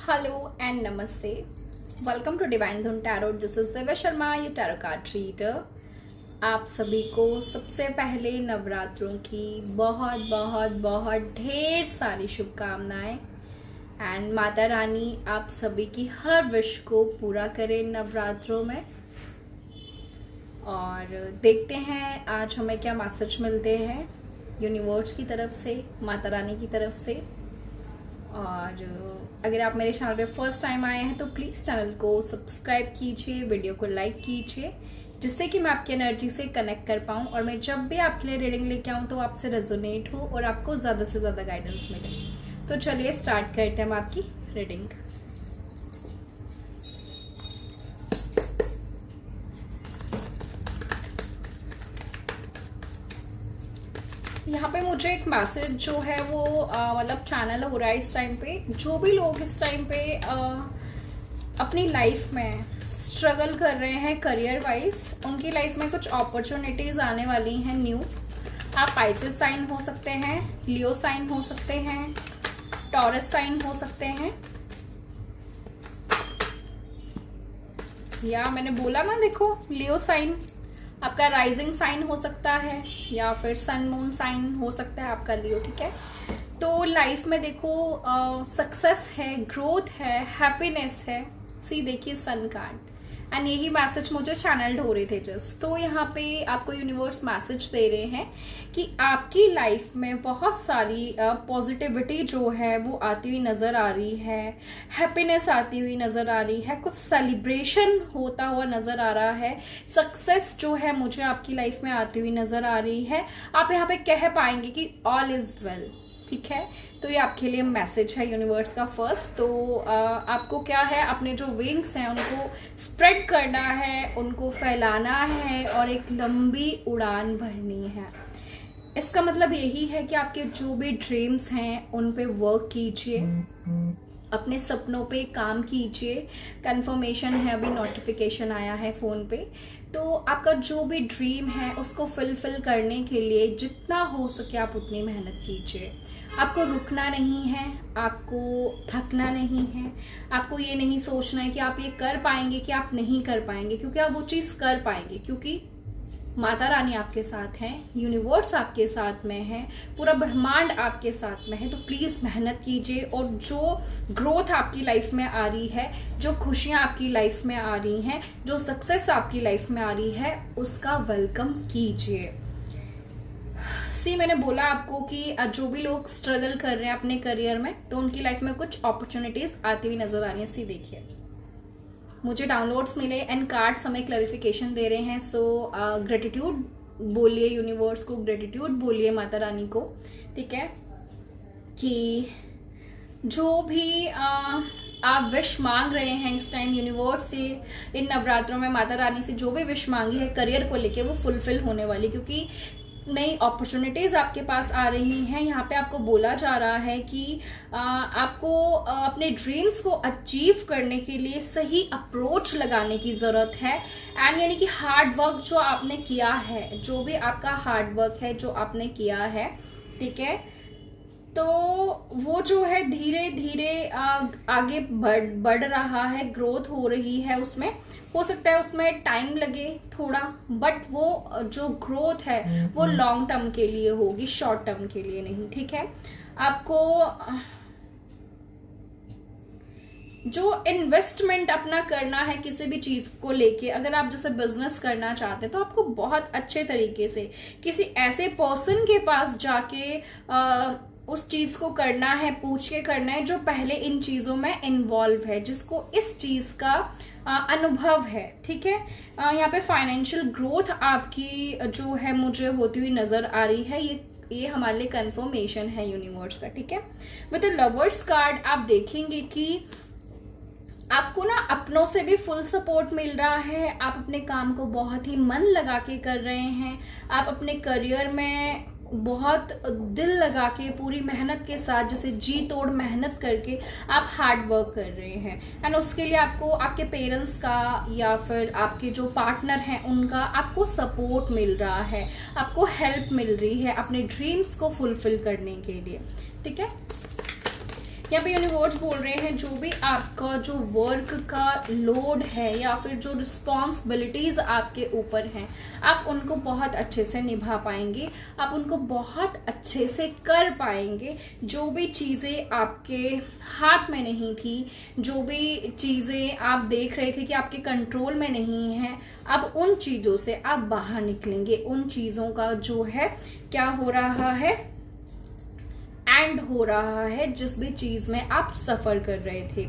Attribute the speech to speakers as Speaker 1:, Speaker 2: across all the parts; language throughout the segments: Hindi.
Speaker 1: Hello and Namaste. Welcome to Divine Dhun Tarot. This is Divya Sharma, your tarot card reader. आप सभी को सबसे पहले नवरात्रों की बहुत बहुत बहुत ढेर सारी शुभकामनाएं एंड माता रानी आप सभी की हर विश को पूरा करें नवरात्रों में। और देखते हैं आज हमें क्या मैसेज मिलते हैं यूनिवर्स की तरफ से, माता रानी की तरफ से। और अगर आप मेरे चैनल पे फर्स्ट टाइम आए हैं तो प्लीज़ चैनल को सब्सक्राइब कीजिए, वीडियो को लाइक कीजिए, जिससे कि मैं आपकी एनर्जी से कनेक्ट कर पाऊँ और मैं जब भी आपके लिए रीडिंग लेके आऊँ तो आपसे रेजोनेट हो और आपको ज़्यादा से ज़्यादा गाइडेंस मिले। तो चलिए स्टार्ट करते हैं हम आपकी रीडिंग। यहाँ पे मुझे एक मैसेज जो है वो मतलब चैनल हो रहा है इस टाइम पे। जो भी लोग इस टाइम पे अपनी लाइफ में स्ट्रगल कर रहे हैं करियर वाइज, उनकी लाइफ में कुछ अपॉर्चुनिटीज आने वाली हैं न्यू। आप पाइसेस साइन हो सकते हैं, लियो साइन हो सकते हैं, टॉरस साइन हो सकते हैं, या मैंने बोला ना देखो लियो साइन आपका राइजिंग साइन हो सकता है, या फिर सन मून साइन हो सकता है आपका लियो। ठीक है, तो लाइफ में देखो सक्सेस है, ग्रोथ है, हैप्पीनेस है। सी देखिए सन कार्ड एंड यही मैसेज मुझे चैनल्ड हो रहे थे जस्ट। तो यहाँ पे आपको यूनिवर्स मैसेज दे रहे हैं कि आपकी लाइफ में बहुत सारी पॉजिटिविटी जो है वो आती हुई नजर आ रही है, हैप्पीनेस आती हुई नजर आ रही है, कुछ सेलिब्रेशन होता हुआ नजर आ रहा है, सक्सेस जो है मुझे आपकी लाइफ में आती हुई नजर आ रही है। आप यहाँ पे कह पाएंगे कि ऑल इज वेल। ठीक है, तो ये आपके लिए मैसेज है यूनिवर्स का फर्स्ट। तो आपको क्या है, अपने जो विंग्स हैं उनको स्प्रेड करना है, उनको फैलाना है और एक लंबी उड़ान भरनी है। इसका मतलब यही है कि आपके जो भी ड्रीम्स हैं उन पे वर्क कीजिए, अपने सपनों पे काम कीजिए। कंफर्मेशन है, अभी नोटिफिकेशन आया है फोन पे। तो आपका जो भी ड्रीम है उसको फुलफिल करने के लिए जितना हो सके आप उतनी मेहनत कीजिए। आपको रुकना नहीं है, आपको थकना नहीं है, आपको ये नहीं सोचना है कि आप ये कर पाएंगे कि आप नहीं कर पाएंगे, क्योंकि आप वो चीज़ कर पाएंगे, क्योंकि माता रानी आपके साथ है, यूनिवर्स आपके साथ में है, पूरा ब्रह्मांड आपके साथ में है। तो प्लीज मेहनत कीजिए और जो ग्रोथ आपकी लाइफ में आ रही है, जो खुशियां आपकी लाइफ में आ रही हैं, जो सक्सेस आपकी लाइफ में आ रही है, उसका वेलकम कीजिए। सी मैंने बोला आपको कि जो भी लोग स्ट्रगल कर रहे हैं अपने करियर में तो उनकी लाइफ में कुछ अपॉर्चुनिटीज आती हुई नजर आ रही है। सी देखिए मुझे डाउनलोड्स मिले एंड कार्ड्स हमें क्लैरिफिकेशन दे रहे हैं। सो ग्रेटिट्यूड बोलिए यूनिवर्स को, ग्रेटिट्यूड बोलिए माता रानी को। ठीक है, कि जो भी आप विश मांग रहे हैं इस टाइम यूनिवर्स से, इन नवरात्रों में माता रानी से जो भी विश मांगी है करियर को लेके वो फुलफिल होने वाली, क्योंकि नई अपॉर्चुनिटीज आपके पास आ रही हैं। यहाँ पे आपको बोला जा रहा है कि आपको अपने ड्रीम्स को अचीव करने के लिए सही अप्रोच लगाने की जरूरत है। एंड यानी कि हार्ड वर्क जो आपने किया है, जो भी आपका हार्ड वर्क है जो आपने किया है, ठीक है, तो वो जो है धीरे धीरे आगे बढ़ रहा है, ग्रोथ हो रही है। उसमें हो सकता है उसमें टाइम लगे थोड़ा, बट वो जो ग्रोथ है वो लॉन्ग टर्म के लिए होगी, शॉर्ट टर्म के लिए नहीं। ठीक है, आपको जो इन्वेस्टमेंट अपना करना है किसी भी चीज को लेके, अगर आप जैसे बिजनेस करना चाहते हैं तो आपको बहुत अच्छे तरीके से किसी ऐसे पर्सन के पास जाके उस चीज को करना है, पूछ के करना है जो पहले इन चीजों में इन्वॉल्व है, जिसको इस चीज का अनुभव है। ठीक है, यहाँ पे फाइनेंशियल ग्रोथ आपकी जो है मुझे होती हुई नजर आ रही है। ये हमारे लिए कंफर्मेशन है यूनिवर्स का। ठीक है, विद द लवर्स कार्ड आप देखेंगे कि आपको ना अपनों से भी फुल सपोर्ट मिल रहा है। आप अपने काम को बहुत ही मन लगा के कर रहे हैं, आप अपने करियर में बहुत दिल लगा के पूरी मेहनत के साथ, जैसे जी तोड़ मेहनत करके आप हार्ड वर्क कर रहे हैं। एंड उसके लिए आपको आपके पेरेंट्स का या फिर आपके जो पार्टनर हैं उनका आपको सपोर्ट मिल रहा है, आपको हेल्प मिल रही है अपने ड्रीम्स को फुलफिल करने के लिए। ठीक है, यहाँ पे यूनिवर्स बोल रहे हैं जो भी आपका जो वर्क का लोड है या फिर जो रिस्पॉन्सिबिलिटीज आपके ऊपर हैं, आप उनको बहुत अच्छे से निभा पाएंगे, आप उनको बहुत अच्छे से कर पाएंगे। जो भी चीजें आपके हाथ में नहीं थी, जो भी चीजें आप देख रहे थे कि आपके कंट्रोल में नहीं है, अब उन चीजों से आप बाहर निकलेंगे। उन चीजों का जो है क्या हो रहा है, एंड हो रहा है जिस भी चीज में आप सफर कर रहे थे।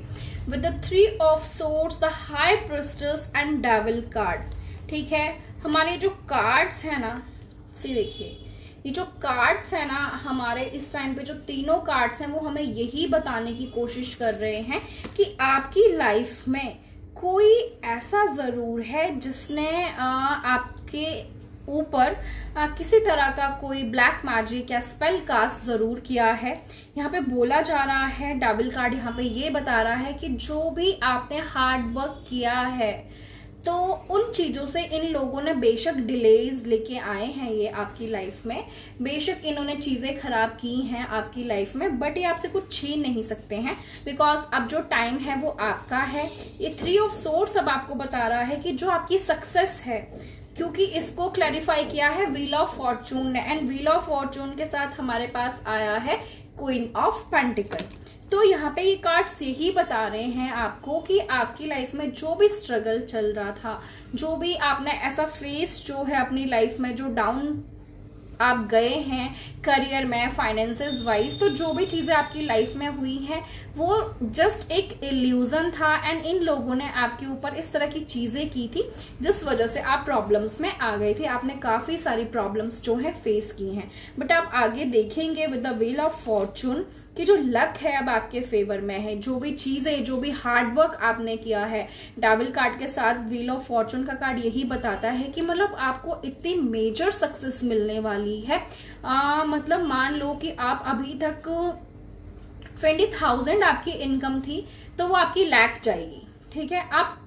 Speaker 1: With the 3 of swords, the high priestess and devil card. ठीक है, हमारे जो कार्ड्स है ना, सी देखिए ये जो कार्ड्स है ना हमारे इस टाइम पे, जो तीनों कार्ड्स हैं वो हमें यही बताने की कोशिश कर रहे हैं कि आपकी लाइफ में कोई ऐसा जरूर है जिसने आपके ऊपर किसी तरह का कोई ब्लैक मैजिक या स्पेल कास्ट जरूर किया है। यहाँ पे बोला जा रहा है, डबल कार्ड यहाँ पे ये बता रहा है कि जो भी आपने हार्ड वर्क किया है तो उन चीजों से इन लोगों ने बेशक डिलेज लेके आए हैं ये आपकी लाइफ में, बेशक इन्होंने चीजें खराब की हैं आपकी लाइफ में, बट ये आपसे कुछ छीन नहीं सकते हैं बिकॉज अब जो टाइम है वो आपका है। ये 3 ऑफ सोर्ड्स अब आपको बता रहा है कि जो आपकी सक्सेस है, क्योंकि इसको क्लैरिफाई किया है व्हील ऑफ फॉर्चून ने, एंड व्हील ऑफ फॉर्चून के साथ हमारे पास आया है क्वीन ऑफ पेंटिकल। तो यहाँ पे ये कार्ड्स यही बता रहे हैं आपको कि आपकी लाइफ में जो भी स्ट्रगल चल रहा था, जो भी आपने ऐसा फेस जो है अपनी लाइफ में, जो डाउन आप गए हैं करियर में, फाइनेंसेस वाइज, तो जो भी चीजें आपकी लाइफ में हुई हैं वो जस्ट एक इल्यूजन था, एंड इन लोगों ने आपके ऊपर इस तरह की चीजें की थी जिस वजह से आप प्रॉब्लम्स में आ गए थे। आपने काफी सारी प्रॉब्लम्स जो है फेस की हैं, बट आप आगे देखेंगे with the wheel of Fortune कि जो लक है अब आपके फेवर में है। जो भी चीजें, जो भी हार्डवर्क आपने किया है, डबल कार्ड के साथ व्हील ऑफ फॉर्चून का कार्ड यही बताता है कि मतलब आपको इतनी मेजर सक्सेस मिलने वाली है। मतलब मान लो कि आप अभी तक 20,000 आपकी इनकम थी तो वो आपकी लाख जाएगी। ठीक है,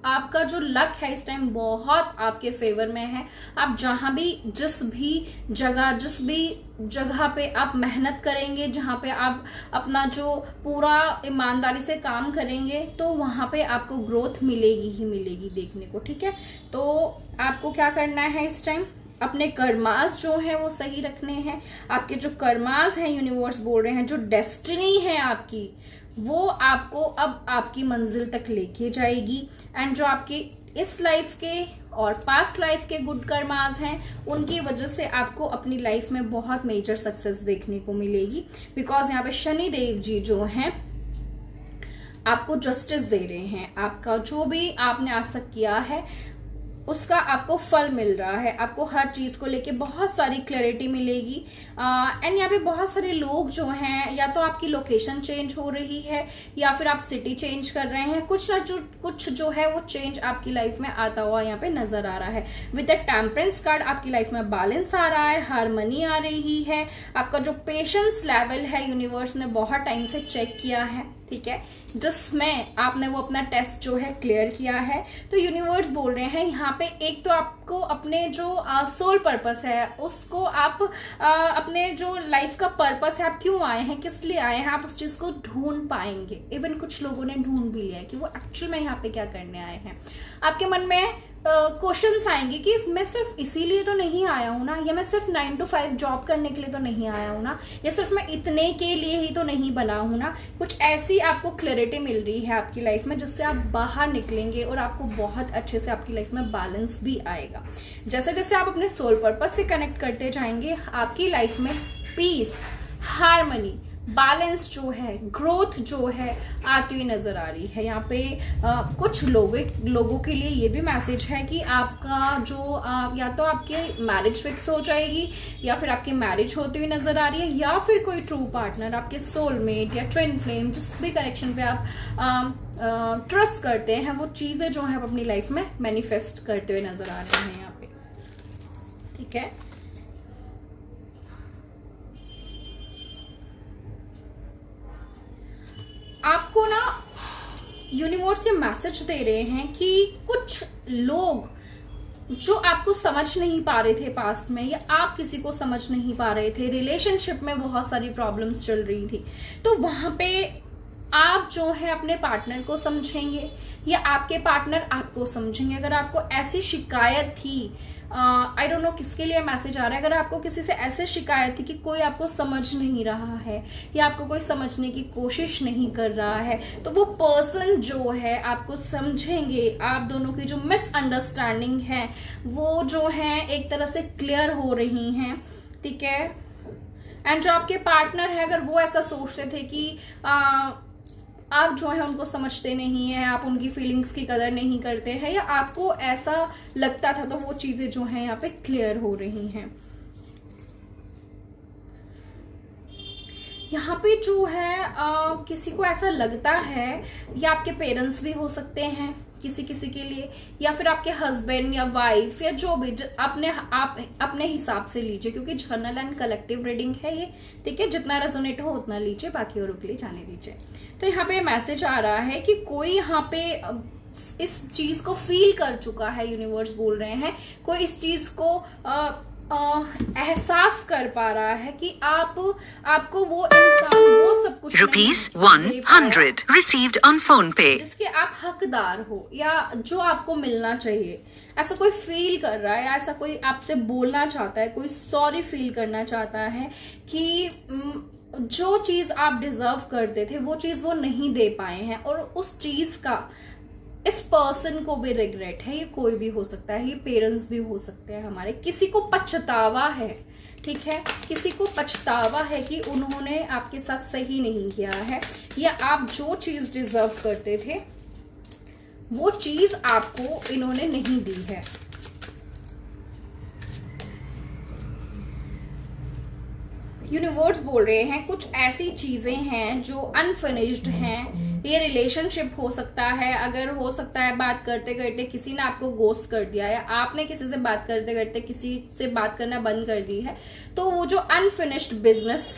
Speaker 1: आपका जो लक है इस टाइम बहुत आपके फेवर में है। आप जहां भी जिस भी जगह पे आप मेहनत करेंगे, जहां पे आप अपना जो पूरा ईमानदारी से काम करेंगे, तो वहां पे आपको ग्रोथ मिलेगी ही मिलेगी देखने को। ठीक है, तो आपको क्या करना है इस टाइम, अपने कर्मास जो है वो सही रखने हैं। आपके जो कर्मास हैं यूनिवर्स बोल रहे हैं, जो डेस्टिनी है आपकी, वो आपको अब आपकी मंजिल तक लेके जाएगी। एंड जो आपकी इस लाइफ के और पास्ट लाइफ के गुड कर्मास हैं, उनकी वजह से आपको अपनी लाइफ में बहुत मेजर सक्सेस देखने को मिलेगी। बिकॉज यहाँ पे शनि देव जी जो हैं आपको जस्टिस दे रहे हैं। आपका जो भी आपने आज तक किया है उसका आपको फल मिल रहा है। आपको हर चीज को लेके बहुत सारी क्लैरिटी मिलेगी। एंड यहाँ पे बहुत सारे लोग जो हैं, या तो आपकी लोकेशन चेंज हो रही है या फिर आप सिटी चेंज कर रहे हैं, कुछ जो है वो चेंज आपकी लाइफ में आता हुआ यहाँ पे नजर आ रहा है। विद द टेम्परेंस कार्ड आपकी लाइफ में बैलेंस आ रहा है, हार्मनी आ रही है। आपका जो पेशेंस लेवल है यूनिवर्स ने बहुत टाइम से चेक किया है, ठीक है, जिसमें आपने वो अपना टेस्ट जो है क्लियर किया है। तो यूनिवर्स बोल रहे हैं यहाँ पे एक तो आपको अपने जो सोल पर्पस है उसको आप अपने जो लाइफ का पर्पस है, आप क्यों आए हैं, किस लिए आए हैं, आप उस चीज को ढूंढ पाएंगे। इवन कुछ लोगों ने ढूंढ भी लिया है कि वो एक्चुअल में यहाँ पे क्या करने आए हैं। आपके मन में क्वेश्चंस आएंगे कि मैं सिर्फ इसीलिए तो नहीं आया हूं ना, या मैं सिर्फ 9 to 5 जॉब करने के लिए तो नहीं आया हूं ना, या सिर्फ मैं इतने के लिए ही तो नहीं बना हूं ना। कुछ ऐसी आपको क्लैरिटी मिल रही है आपकी लाइफ में जिससे आप बाहर निकलेंगे और आपको बहुत अच्छे से आपकी लाइफ में बैलेंस भी आएगा। जैसे जैसे आप अपने सोल पर्पस से कनेक्ट करते जाएंगे, आपकी लाइफ में पीस, हार्मनी, बैलेंस जो है, ग्रोथ जो है आती हुई नजर आ रही है। यहाँ पे कुछ लोगों के लिए ये भी मैसेज है कि आपका जो या तो आपके मैरिज फिक्स हो जाएगी, या फिर आपकी मैरिज होती हुई नजर आ रही है, या फिर कोई ट्रू पार्टनर, आपके सोलमेट या ट्विन फ्लेम, जिस भी कनेक्शन पे आप ट्रस्ट करते हैं, वो चीजें जो है अपनी लाइफ में मैनिफेस्ट करते हुए नजर आ रही हैं यहाँ पे। ठीक है, आपको ना यूनिवर्स ये मैसेज दे रहे हैं कि कुछ लोग जो आपको समझ नहीं पा रहे थे पास्ट में, या आप किसी को समझ नहीं पा रहे थे, रिलेशनशिप में बहुत सारी प्रॉब्लम्स चल रही थी, तो वहां पे आप जो है अपने पार्टनर को समझेंगे या आपके पार्टनर आपको समझेंगे। अगर आपको ऐसी शिकायत थी, आई डोंट नो किसके लिए मैसेज आ रहा है, अगर आपको किसी से ऐसे शिकायत थी कि कोई आपको समझ नहीं रहा है या आपको कोई समझने की कोशिश नहीं कर रहा है, तो वो पर्सन जो है आपको समझेंगे। आप दोनों की जो मिसअंडरस्टैंडिंग है वो जो है एक तरह से क्लियर हो रही हैं, ठीक है। एंड जो आपके पार्टनर है, अगर वो ऐसा सोचते थे कि आप जो है उनको समझते नहीं है, आप उनकी फीलिंग्स की कदर नहीं करते हैं, या आपको ऐसा लगता था, तो वो चीजें जो है यहाँ पे क्लियर हो रही हैं। यहाँ पे जो है किसी को ऐसा लगता है, या आपके पेरेंट्स भी हो सकते हैं किसी किसी के लिए, या फिर आपके हस्बैंड या वाइफ या जो भी, आप अपने हिसाब से लीजिए, क्योंकि जर्नल एंड कलेक्टिव रीडिंग है ये, ठीक है। जितना रेजोनेट हो उतना लीजिए, बाकी औरों के लिए जाने दीजिए। तो यहाँ पे मैसेज आ रहा है कि कोई यहाँ पे इस चीज को फील कर चुका है, यूनिवर्स बोल रहे हैं, कोई इस चीज को एहसास कर पा रहा है कि आपको वो इंसान वो सब कुछ
Speaker 2: ₹100 received on phone pay
Speaker 1: जिसके आप हकदार हो या जो आपको मिलना चाहिए, ऐसा कोई फील कर रहा है, ऐसा कोई आपसे बोलना चाहता है, कोई सॉरी फील करना चाहता है कि जो चीज आप डिजर्व करते थे वो चीज वो नहीं दे पाए हैं, और उस चीज का इस पर्सन को भी रिग्रेट है। ये कोई भी हो सकता है, ये पेरेंट्स भी हो सकते हैं हमारे। किसी को पछतावा है, ठीक है, किसी को पछतावा है कि उन्होंने आपके साथ सही नहीं किया है, या आप जो चीज डिजर्व करते थे वो चीज आपको इन्होंने नहीं दी है। यूनिवर्स बोल रहे हैं कुछ ऐसी चीजें हैं जो अनफिनिश्ड हैं। ये रिलेशनशिप हो सकता है, अगर हो सकता है बात करते करते किसी ने आपको गोस्ट कर दिया, या आपने किसी से बात करते करते किसी से बात करना बंद कर दी है, तो वो जो अनफिनिश्ड बिजनेस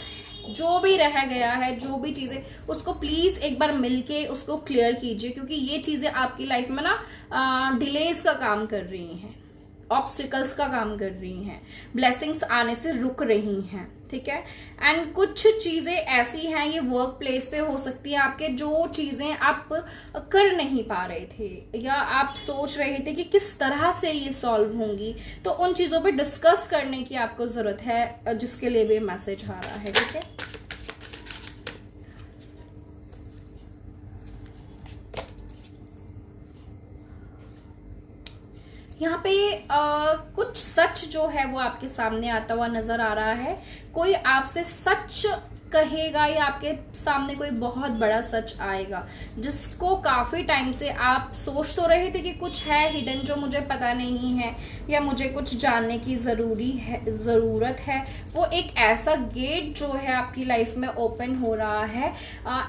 Speaker 1: जो भी रह गया है, जो भी चीजें, उसको प्लीज एक बार मिलके उसको क्लियर कीजिए, क्योंकि ये चीजें आपकी लाइफ में ना डिलेज का काम कर रही हैं, ऑब्स्टिकल्स का काम कर रही हैं, ब्लेसिंग्स आने से रुक रही हैं, ठीक है। एंड कुछ चीजें ऐसी हैं, ये वर्क प्लेस पे हो सकती है आपके, जो चीजें आप कर नहीं पा रहे थे या आप सोच रहे थे कि किस तरह से ये सॉल्व होंगी, तो उन चीजों पे डिस्कस करने की आपको जरूरत है, जिसके लिए भी मैसेज आ रहा है, ठीक है। यहाँ पे कुछ सच जो है वो आपके सामने आता हुआ नजर आ रहा है। कोई आपसे सच कहेगा या आपके सामने कोई बहुत बड़ा सच आएगा, जिसको काफी टाइम से आप सोच तो रहे थे कि कुछ है हिडन जो मुझे पता नहीं है, या मुझे कुछ जानने की जरूरत है। वो एक ऐसा गेट जो है आपकी लाइफ में ओपन हो रहा है।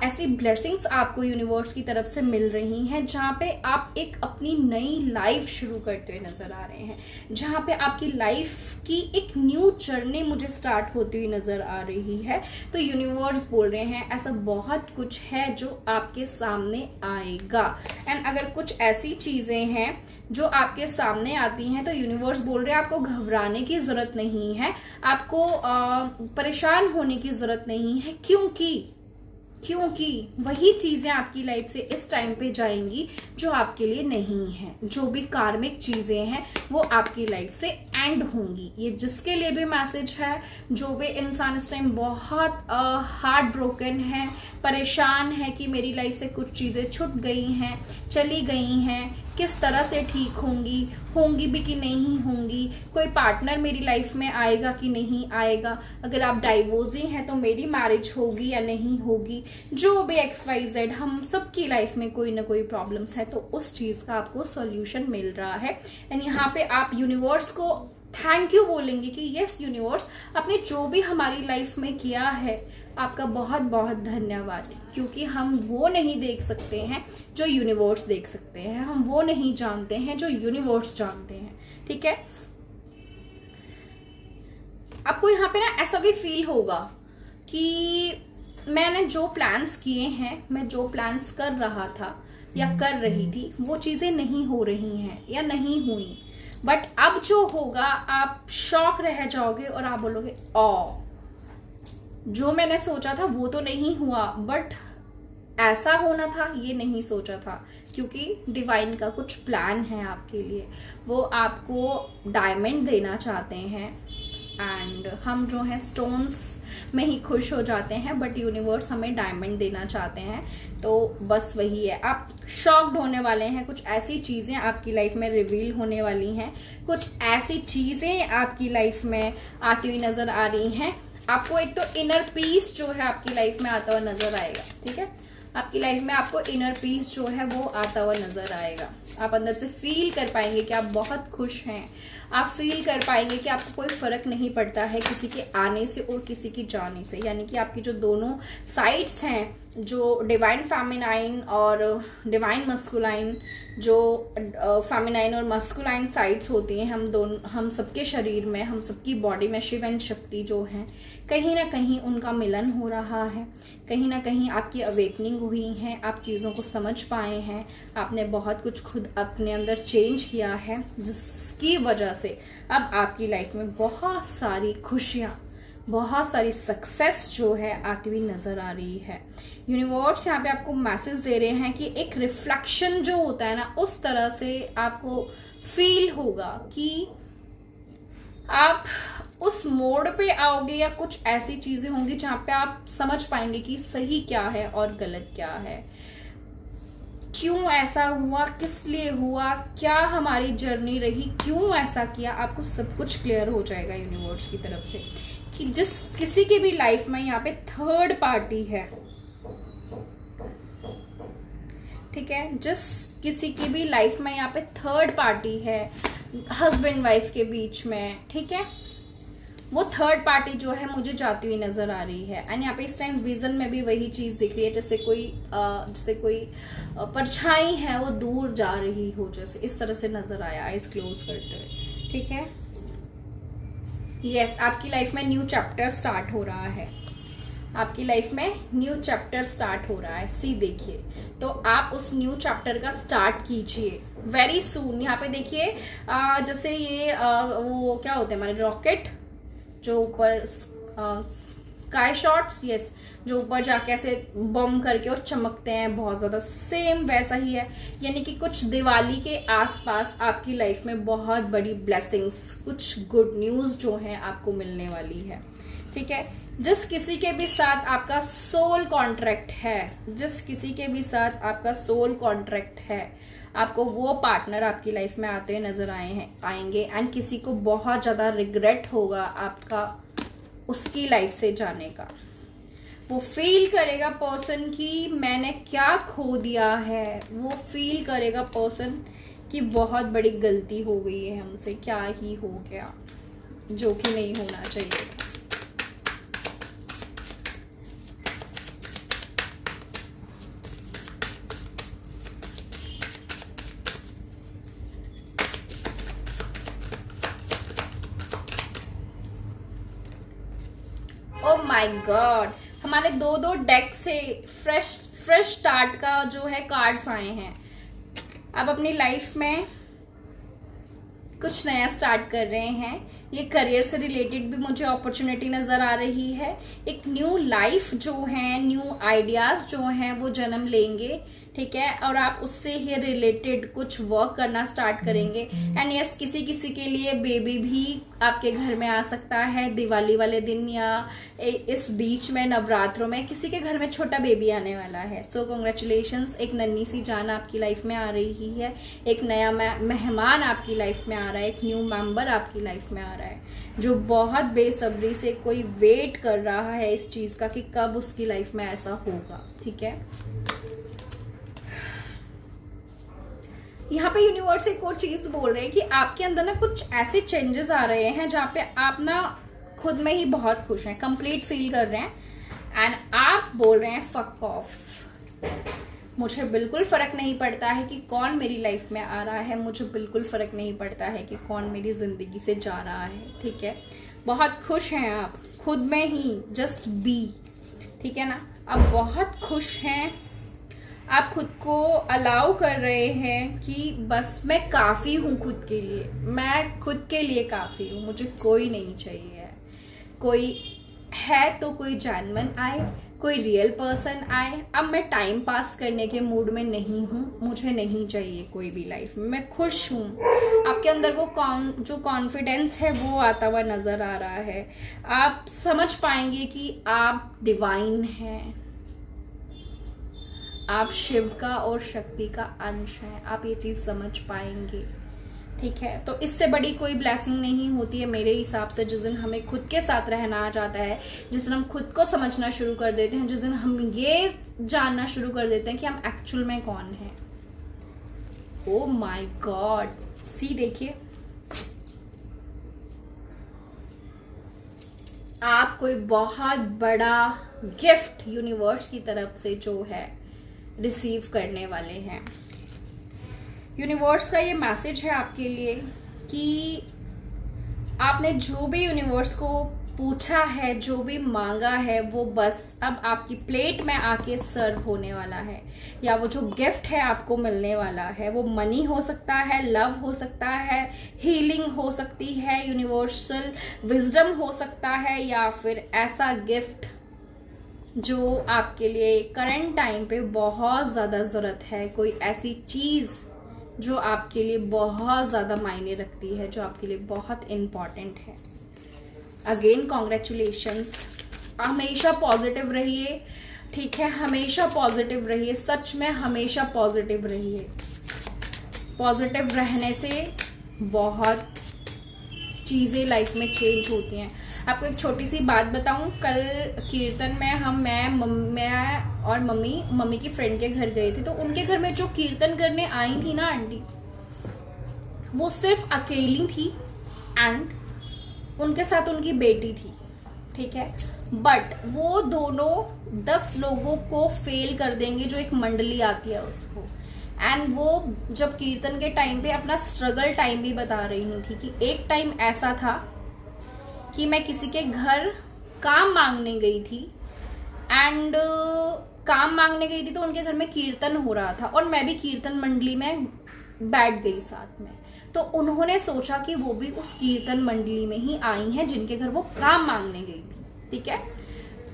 Speaker 1: ऐसी ब्लेसिंग्स आपको यूनिवर्स की तरफ से मिल रही हैं, जहाँ पे आप एक अपनी नई लाइफ शुरू करते हुए नजर आ रहे हैं, जहाँ पे आपकी लाइफ की एक न्यू जर्नी मुझे स्टार्ट होती हुई नजर आ रही है। तो यूनिवर्स बोल रहे हैं ऐसा बहुत कुछ है जो आपके सामने आएगा। एंड अगर कुछ ऐसी चीजें हैं जो आपके सामने आती हैं, तो यूनिवर्स बोल रहे हैं आपको घबराने की जरूरत नहीं है, आपको परेशान होने की जरूरत नहीं है, क्योंकि वही चीजें आपकी लाइफ से इस टाइम पे जाएंगी जो आपके लिए नहीं है। जो भी कार्मिक चीजें हैं वो आपकी लाइफ से एंड होंगी। ये जिसके लिए भी मैसेज है, जो भी इंसान इस टाइम बहुत हार्ट ब्रोकन है, परेशान है कि मेरी लाइफ से कुछ चीजें छूट गई हैं, चली गई हैं, किस तरह से ठीक होंगी भी कि नहीं होंगी, कोई पार्टनर मेरी लाइफ में आएगा कि नहीं आएगा, अगर आप डाइवोर्सी हैं तो मेरी मैरिज होगी या नहीं होगी, जो भी XYZ, हम सबकी लाइफ में कोई ना कोई प्रॉब्लम्स है, तो उस चीज का आपको सॉल्यूशन मिल रहा है। एंड यहाँ पे आप यूनिवर्स को थैंक यू बोलेंगे कि यस यूनिवर्स, आपने जो भी हमारी लाइफ में किया है आपका बहुत बहुत धन्यवाद, क्योंकि हम वो नहीं देख सकते हैं जो यूनिवर्स देख सकते हैं, हम वो नहीं जानते हैं जो यूनिवर्स जानते हैं, ठीक है। आपको यहाँ पे ना ऐसा भी फील होगा कि मैंने जो प्लान्स किए हैं, मैं जो प्लान्स कर रहा था या कर रही थी, वो चीजें नहीं हो रही हैं या नहीं हुई, बट अब जो होगा आप शॉक रह जाओगे और आप बोलोगे जो मैंने सोचा था वो तो नहीं हुआ, बट ऐसा होना था ये नहीं सोचा था, क्योंकि डिवाइन का कुछ प्लान है आपके लिए। वो आपको डायमंड देना चाहते हैं, एंड हम जो है स्टोन्स में ही खुश हो जाते हैं, बट यूनिवर्स हमें डायमंड देना चाहते हैं। तो बस वही है, आप शॉक्ड होने वाले हैं। कुछ ऐसी चीजें आपकी लाइफ में रिवील होने वाली हैं, कुछ ऐसी चीजें आपकी लाइफ में आती हुई नजर आ रही हैं। आपको एक तो इनर पीस जो है आपकी लाइफ में आता हुआ नजर आएगा, ठीक है। आपकी लाइफ में आपको इनर पीस जो है वो आता हुआ नजर आएगा। आप अंदर से फील कर पाएंगे कि आप बहुत खुश हैं। आप फील कर पाएंगे कि आपको कोई फर्क नहीं पड़ता है किसी के आने से और किसी की जाने से। यानी कि आपकी जो दोनों साइड्स हैं, जो डिवाइन फेमिनाइन और डिवाइन मस्कुलाइन, जो फेमिनाइन और मस्कुलाइन साइड्स होती हैं हम सबके शरीर में, हम सबकी बॉडी में शिव एंड शक्ति जो हैं, कहीं ना कहीं उनका मिलन हो रहा है। कहीं ना कहीं आपकी अवेकनिंग हुई है, आप चीज़ों को समझ पाए हैं, आपने बहुत कुछ खुद अपने अंदर चेंज किया है, जिसकी वजह से अब आपकी लाइफ में बहुत सारी खुशियाँ, बहुत सारी सक्सेस जो है आती हुई नजर आ रही है। यूनिवर्स यहाँ पे आपको मैसेज दे रहे हैं कि एक रिफ्लेक्शन जो होता है ना, उस तरह से आपको फील होगा कि आप उस मोड़ पे आओगे, या कुछ ऐसी चीजें होंगी जहां पे आप समझ पाएंगे कि सही क्या है और गलत क्या है, क्यों ऐसा हुआ, किस लिए हुआ, क्या हमारी जर्नी रही, क्यों ऐसा किया। आपको सब कुछ क्लियर हो जाएगा यूनिवर्स की तरफ से कि जिस किसी की भी लाइफ में यहाँ पे थर्ड पार्टी है, ठीक है, जिस किसी की भी लाइफ में यहाँ पे थर्ड पार्टी है हस्बैंड वाइफ के बीच में, ठीक है, वो थर्ड पार्टी जो है मुझे जाती हुई नजर आ रही है। एंड यहाँ पे इस टाइम विजन में भी वही चीज दिख रही है, जैसे कोई परछाई है वो दूर जा रही हो, जैसे इस तरह से नजर आया आइज क्लोज करते हुए, ठीक है। यस, आपकी लाइफ में न्यू चैप्टर स्टार्ट हो रहा है, आपकी लाइफ में न्यू चैप्टर स्टार्ट हो रहा है। सी देखिए, तो आप उस न्यू चैप्टर का स्टार्ट कीजिए वेरी सून। यहाँ पे देखिए जैसे ये वो क्या होते हैं हमारे रॉकेट, जो ऊपर स्काई शॉट्स, यस, जो ऊपर जाके ऐसे बम करके और चमकते हैं बहुत ज्यादा, सेम वैसा ही है। यानी कि कुछ दिवाली के आसपास आपकी लाइफ में बहुत बड़ी ब्लेसिंग्स, कुछ गुड न्यूज जो है आपको मिलने वाली है, ठीक है। जिस किसी के भी साथ आपका सोल कॉन्ट्रैक्ट है, जिस किसी के भी साथ आपका सोल कॉन्ट्रैक्ट है, आपको वो पार्टनर आपकी लाइफ में आते हुए नजर आएंगे। एंड किसी को बहुत ज्यादा रिग्रेट होगा आपका उसकी लाइफ से जाने का। वो फील करेगा पर्सन कि मैंने क्या खो दिया है, वो फील करेगा पर्सन कि बहुत बड़ी गलती हो गई है हमसे, क्या ही हो गया, जो कि नहीं होना चाहिए। ओह माय गॉड, हमारे दो डेक से फ्रेश स्टार्ट का जो है कार्ड्स आए हैं। आप अपनी लाइफ में कुछ नया स्टार्ट कर रहे हैं। ये करियर से रिलेटेड भी मुझे अपॉर्चुनिटी नजर आ रही है। एक न्यू लाइफ जो है, न्यू आइडियाज जो हैं वो जन्म लेंगे, ठीक है, और आप उससे ही रिलेटेड कुछ वर्क करना स्टार्ट करेंगे। एंड यस, किसी किसी के लिए बेबी भी आपके घर में आ सकता है दिवाली वाले दिन, या इस बीच में नवरात्रों में किसी के घर में छोटा बेबी आने वाला है। सो कॉन्ग्रेचुलेशंस, एक नन्ही सी जान आपकी लाइफ में आ रही है, एक नया मेहमान आपकी लाइफ में आ रहा है, एक न्यू मेंबर आपकी लाइफ में आ रहा है, जो बहुत बेसब्री से कोई वेट कर रहा है इस चीज का कि कब उसकी लाइफ में ऐसा होगा, ठीक है। यहाँ पे यूनिवर्स एक और चीज बोल रहे हैं कि आपके अंदर ना कुछ ऐसे चेंजेस आ रहे हैं जहाँ पे आप ना खुद में ही बहुत खुश हैं, कंप्लीट फील कर रहे हैं। एंड आप बोल रहे हैं फक ऑफ, मुझे बिल्कुल फर्क नहीं पड़ता है कि कौन मेरी लाइफ में आ रहा है, मुझे बिल्कुल फर्क नहीं पड़ता है कि कौन मेरी जिंदगी से जा रहा है, ठीक है। बहुत खुश हैं आप खुद में ही, जस्ट बी, ठीक है ना। आप बहुत खुश हैं, आप खुद को अलाउ कर रहे हैं कि बस मैं काफी हूं खुद के लिए, मैं खुद के लिए काफी हूं, मुझे कोई नहीं चाहिए। कोई है तो कोई जेन्युइन आए, कोई रियल पर्सन आए। अब मैं टाइम पास करने के मूड में नहीं हूँ, मुझे नहीं चाहिए कोई भी लाइफ में, मैं खुश हूँ। आपके अंदर वो जो कॉन्फिडेंस है वो आता हुआ नजर आ रहा है। आप समझ पाएंगे कि आप डिवाइन हैं, आप शिव का और शक्ति का अंश हैं, आप ये चीज समझ पाएंगे। ठीक है, तो इससे बड़ी कोई ब्लेसिंग नहीं होती है मेरे हिसाब से। जिस दिन हमें खुद के साथ रहना आ जाता है, जिस दिन हम खुद को समझना शुरू कर देते हैं, जिस दिन हम ये जानना शुरू कर देते हैं कि हम एक्चुअल में कौन हैं। ओ माय गॉड, सी देखिए, आप कोई बहुत बड़ा गिफ्ट यूनिवर्स की तरफ से जो है रिसीव करने वाले हैं। यूनिवर्स का ये मैसेज है आपके लिए कि आपने जो भी यूनिवर्स को पूछा है, जो भी मांगा है, वो बस अब आपकी प्लेट में आके सर्व होने वाला है। या वो जो गिफ्ट है आपको मिलने वाला है, वो मनी हो सकता है, लव हो सकता है, हीलिंग हो सकती है, यूनिवर्सल विजडम हो सकता है, या फिर ऐसा गिफ्ट जो आपके लिए करंट टाइम पे बहुत ज्यादा जरूरत है। कोई ऐसी चीज जो आपके लिए बहुत ज्यादा मायने रखती है, जो आपके लिए बहुत इंपॉर्टेंट है। अगेन कॉन्ग्रेचुलेशंस, हमेशा पॉजिटिव रहिए। ठीक है, हमेशा पॉजिटिव रहिए, सच में हमेशा पॉजिटिव रहिए। पॉजिटिव रहने से बहुत चीजें लाइफ में चेंज होती हैं। आपको एक छोटी सी बात बताऊं, कल कीर्तन में मैं और मम्मी की फ्रेंड के घर गए थे। तो उनके घर में जो कीर्तन करने आई थी ना आंटी, वो सिर्फ अकेली थी एंड उनके साथ उनकी बेटी थी। ठीक है, बट वो दोनों 10 लोगों को फेल कर देंगे जो एक मंडली आती है उसको। एंड वो जब कीर्तन के टाइम पे अपना स्ट्रगल टाइम भी बता रही थी कि एक टाइम ऐसा था कि मैं किसी के घर काम मांगने गई थी एंड काम मांगने गई थी तो उनके घर में कीर्तन हो रहा था और मैं भी कीर्तन मंडली में बैठ गई साथ में। तो उन्होंने सोचा कि वो भी उस कीर्तन मंडली में ही आई हैं जिनके घर वो काम मांगने गई थी। ठीक है,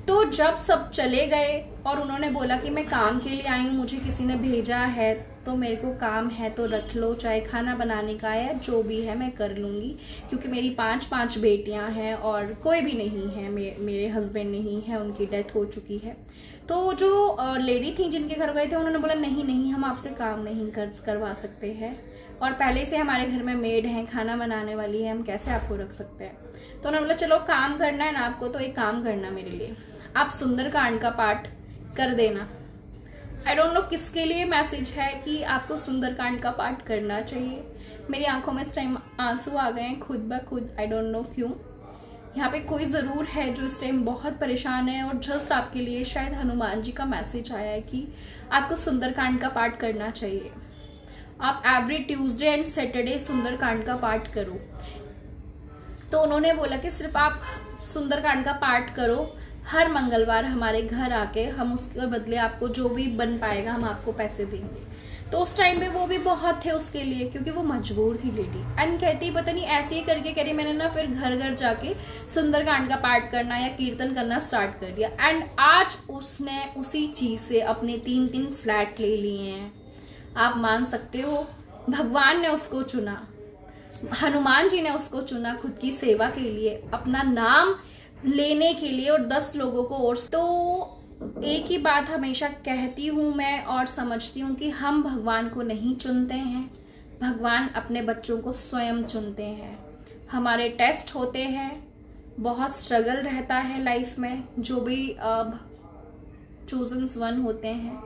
Speaker 1: तो जब सब चले गए और उन्होंने बोला कि मैं काम के लिए आई हूँ, मुझे किसी ने भेजा है तो मेरे को काम है तो रख लो, चाहे खाना बनाने का है, जो भी है मैं कर लूंगी, क्योंकि मेरी 5 बेटियां हैं और कोई भी नहीं है, मेरे हस्बैंड नहीं है, उनकी डेथ हो चुकी है। तो जो लेडी थी जिनके घर गए थे उन्होंने बोला नहीं हम आपसे काम नहीं करवा सकते हैं, और पहले से हमारे घर में मेड है, खाना बनाने वाली है, हम कैसे आपको रख सकते हैं। तो उन्होंने बोला चलो काम करना है ना आपको, तो एक काम करना मेरे लिए, आप सुंदरकांड का पाठ कर देना। आई डोंट नो किसके लिए मैसेज है कि आपको सुंदरकांड का पाठ करना चाहिए। मेरी आंखों में इस टाइम आंसू आ गए हैं खुद ब खुद, आई डोंट नो क्यों। यहाँ पे कोई ज़रूर है जो इस टाइम बहुत परेशान है और जस्ट आपके लिए शायद हनुमान जी का मैसेज आया है कि आपको सुंदरकांड का पाठ करना चाहिए। आप every Tuesday and Saturday Sundarkand का पाठ करो। तो उन्होंने बोला कि सिर्फ आप सुंदरकांड का पाठ करो, हर मंगलवार हमारे घर आके हम उसके बदले आपको जो भी बन पाएगा हम आपको पैसे देंगे। तो उस टाइम पे वो भी बहुत थे उसके लिए, क्योंकि वो मजबूर थी लेडी। एंड कहती पता नहीं ऐसे ही करके कह रही, मैंने ना फिर घर घर जाके सुंदरकांड का पाठ करना या कीर्तन करना स्टार्ट कर दिया। एंड आज उसने उसी चीज से अपने 3 फ्लैट ले लिए हैं। आप मान सकते हो, भगवान ने उसको चुना, हनुमान जी ने उसको चुना खुद की सेवा के लिए, अपना नाम लेने के लिए और 10 लोगों को। और तो एक ही बात हमेशा कहती हूं मैं और समझती हूं कि हम भगवान को नहीं चुनते हैं, भगवान अपने बच्चों को स्वयं चुनते हैं। हमारे टेस्ट होते हैं, बहुत स्ट्रगल रहता है लाइफ में, जो भी चूजन वन होते हैं,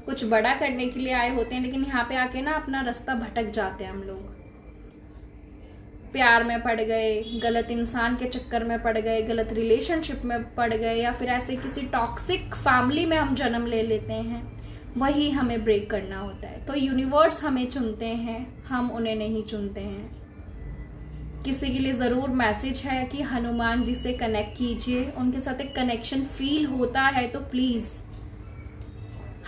Speaker 1: कुछ बड़ा करने के लिए आए होते हैं, लेकिन यहाँ पे आके ना अपना रास्ता भटक जाते हैं हम लोग। प्यार में पड़ गए, गलत इंसान के चक्कर में पड़ गए, गलत रिलेशनशिप में पड़ गए, या फिर ऐसे किसी टॉक्सिक फैमिली में हम जन्म ले लेते हैं, वही हमें ब्रेक करना होता है। तो यूनिवर्स हमें चुनते हैं, हम उन्हें नहीं चुनते हैं। किसी के लिए जरूर मैसेज है कि हनुमान जी से कनेक्ट कीजिए, उनके साथ एक कनेक्शन फील होता है तो प्लीज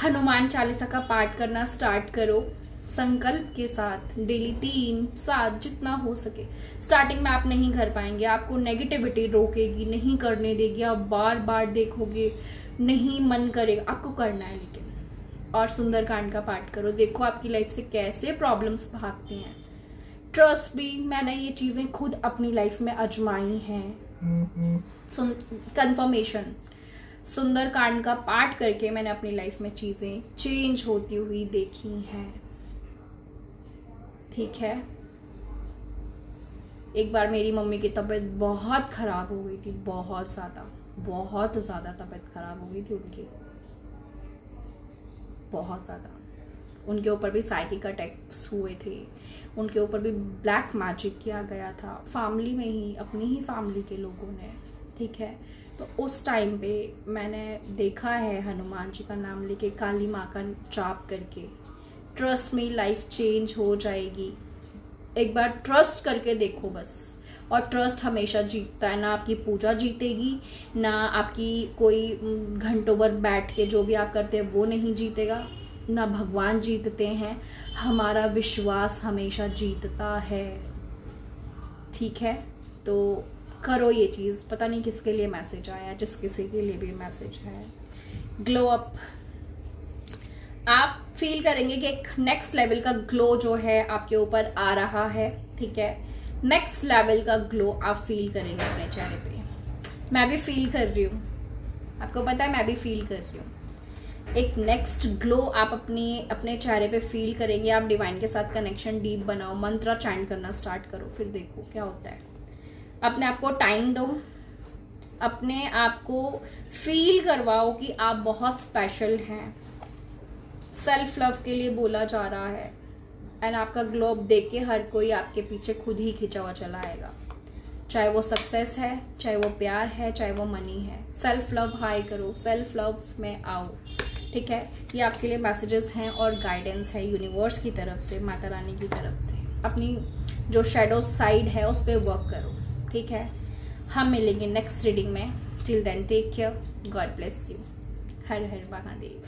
Speaker 1: हनुमान चालीसा का पाठ करना स्टार्ट करो संकल्प के साथ, डेली 3-7 जितना हो सके। स्टार्टिंग में आप नहीं कर पाएंगे, आपको नेगेटिविटी रोकेगी, नहीं करने देगी, आप बार बार देखोगे नहीं मन करेगा, आपको करना है लेकिन। और सुंदरकांड का पाठ करो, देखो आपकी लाइफ से कैसे प्रॉब्लम्स भागती हैं। ट्रस्ट भी, मैंने ये चीजें खुद अपनी लाइफ में आजमाई हैं। कंफर्मेशन, सुंदरकांड का पाठ करके मैंने अपनी लाइफ में चीजें चेंज होती हुई देखी हैं। ठीक है, एक बार मेरी मम्मी की तबीयत बहुत खराब हो गई थी, बहुत ज्यादा तबीयत खराब हो गई थी उनकी, बहुत ज्यादा। उनके ऊपर भी साइकिक अटैक्स हुए थे, उनके ऊपर भी ब्लैक मैजिक किया गया था, फैमिली में ही, अपनी ही फैमिली के लोगों ने। ठीक है, तो उस टाइम पे मैंने देखा है हनुमान जी का नाम लेके, काली माँ का जाप करके, ट्रस्ट में लाइफ चेंज हो जाएगी। एक बार ट्रस्ट करके देखो बस। और ट्रस्ट हमेशा जीतता है, ना आपकी पूजा जीतेगी, ना आपकी कोई घंटों भर बैठ के जो भी आप करते हैं वो नहीं जीतेगा, ना भगवान जीतते हैं, हमारा विश्वास हमेशा जीतता है। ठीक है, तो करो ये चीज़। पता नहीं किसके लिए मैसेज आया, जिस किसी के लिए भी मैसेज है। ग्लो अप, आप फील करेंगे कि एक नेक्स्ट लेवल का ग्लो जो है आपके ऊपर आ रहा है। ठीक है, नेक्स्ट लेवल का ग्लो आप फील करेंगे अपने चेहरे पे। मैं भी फील कर रही हूँ, आपको पता है, मैं भी फील कर रही हूँ। एक नेक्स्ट ग्लो आप अपने चेहरे पे फील करेंगे। आप डिवाइन के साथ कनेक्शन डीप बनाओ, मंत्र चैंट करना स्टार्ट करो, फिर देखो क्या होता है। अपने आप को टाइम दो, अपने आप को फील करवाओ कि आप बहुत स्पेशल हैं। सेल्फ लव के लिए बोला जा रहा है, एंड आपका ग्लो देख के हर कोई आपके पीछे खुद ही खिंचा हुआ चला आएगा, चाहे वो सक्सेस है, चाहे वो प्यार है, चाहे वो मनी है। सेल्फ लव हाई करो, सेल्फ लव में आओ। ठीक है, ये आपके लिए मैसेजेस हैं और गाइडेंस है यूनिवर्स की तरफ से, माता रानी की तरफ से। अपनी जो शैडो साइड है उस पर वर्क करो। ठीक है, हम मिलेंगे नेक्स्ट रीडिंग में। Till then take care, God bless you. हर हर महादेव।